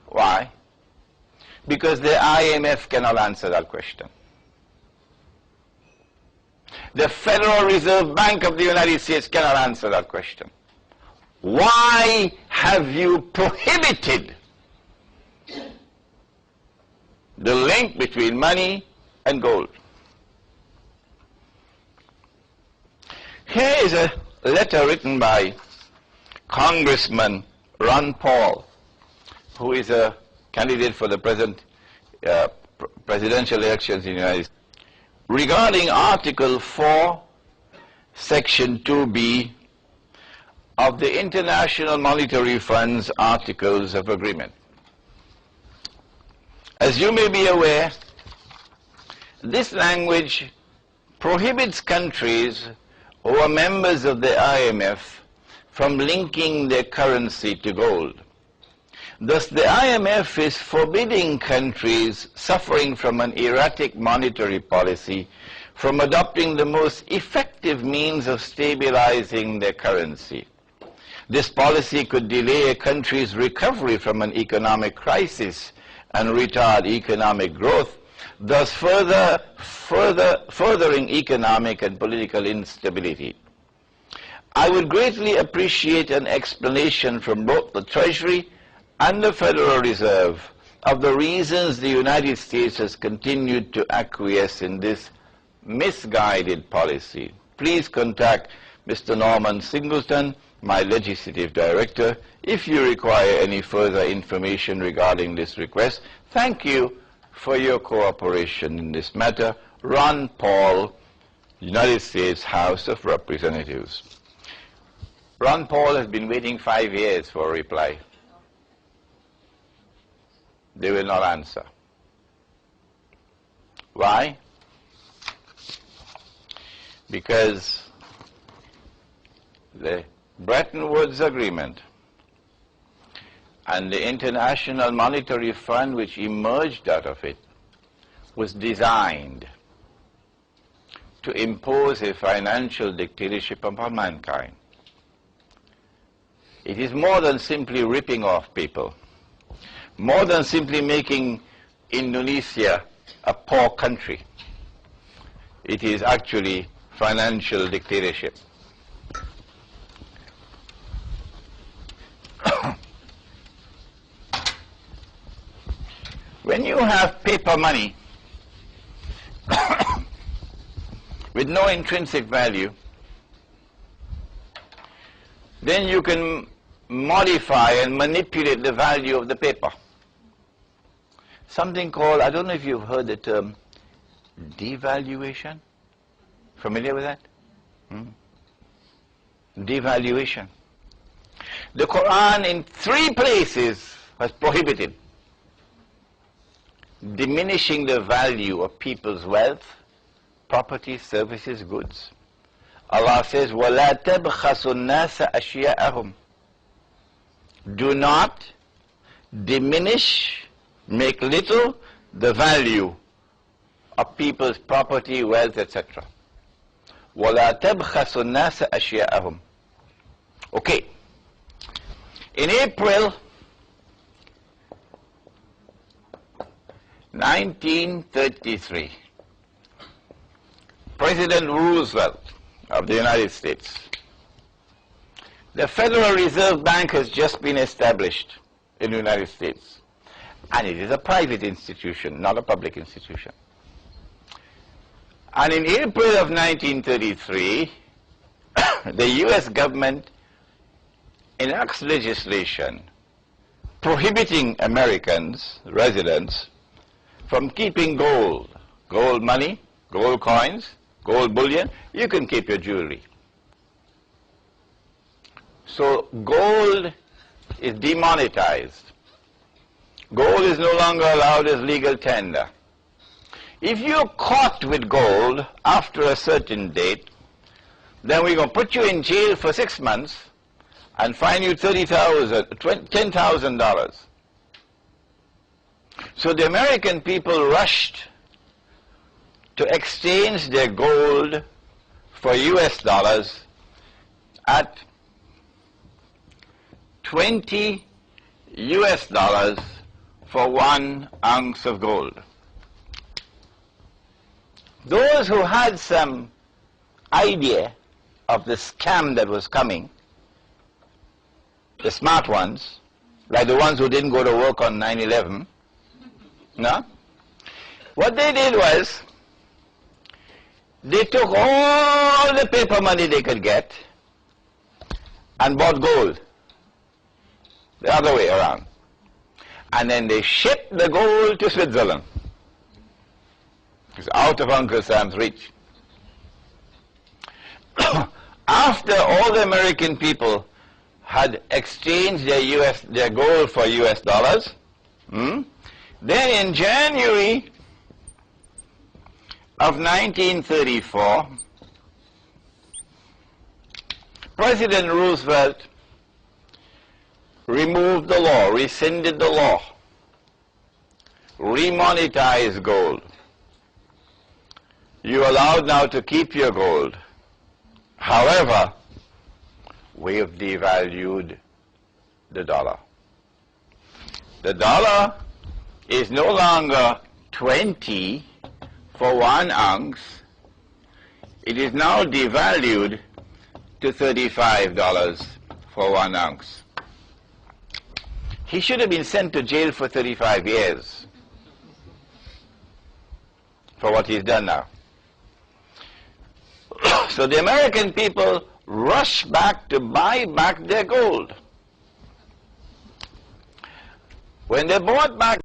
Why? Because the IMF cannot answer that question. The Federal Reserve Bank of the United States cannot answer that question. Why have you prohibited the link between money and gold? Here is a letter written by Congressman Ron Paul, who is a candidate for the present presidential elections in the United States, regarding Article 4, Section 2B of the International Monetary Fund's Articles of Agreement. As you may be aware, this language prohibits countries who are members of the IMF from linking their currency to gold. Thus, the IMF is forbidding countries suffering from an erratic monetary policy from adopting the most effective means of stabilizing their currency. This policy could delay a country's recovery from an economic crisis and retard economic growth, thus furthering economic and political instability. I would greatly appreciate an explanation from both the Treasury and the Federal Reserve of the reasons the United States has continued to acquiesce in this misguided policy. Please contact Mr. Norman Singleton, my Legislative Director, if you require any further information regarding this request. Thank you for your cooperation in this matter. Ron Paul, United States House of Representatives. Ron Paul has been waiting 5 years for a reply. They will not answer. Why? Because the Bretton Woods Agreement and the International Monetary Fund, which emerged out of it, was designed to impose a financial dictatorship upon mankind. It is more than simply ripping off people, more than simply making Indonesia a poor country. It is actually financial dictatorship. When you have paper money with no intrinsic value, then you can modify and manipulate the value of the paper. Something called, I don't know if you've heard the term devaluation. Familiar with that? Devaluation. The Quran in 3 places has prohibited diminishing the value of people's wealth, property, services, goods. Allah says, وَلَا تَبْخَسُوا النَّاسَ أَشْيَاءَهُمْ. Do not diminish, make little the value of people's property, wealth, etc. وَلَا تَبْخَسُوا النَّاسَ أَشْيَاءَهُمْ. Okay. In April 1933, President Roosevelt of the United States, the Federal Reserve Bank has just been established in the United States, and it is a private institution, not a public institution. And in April of 1933, the US government enacts legislation prohibiting Americans, residents, from keeping gold money, gold coins, gold bullion. You can keep your jewelry. So gold is demonetized. Gold is no longer allowed as legal tender. If you're caught with gold after a certain date, then we're going to put you in jail for 6 months and fine you $10,000. So the American people rushed to exchange their gold for US dollars at 20 US dollars for 1 ounce of gold. Those who had some idea of the scam that was coming, the smart ones, like the ones who didn't go to work on 9/11, no? What they did was, they took all the paper money they could get and bought gold, the other way around. And then they shipped the gold to Switzerland. It's out of Uncle Sam's reach. After all the American people had exchanged their gold for US dollars, then in January of 1934, President Roosevelt removed the law, rescinded the law, remonetized gold. You're allowed now to keep your gold. However, we have devalued the dollar. The dollar is no longer 20 for 1 ounce. It is now devalued to $35 for 1 ounce. He should have been sent to jail for 35 years for what he's done now. So the American people rush back to buy back their gold. When they bought back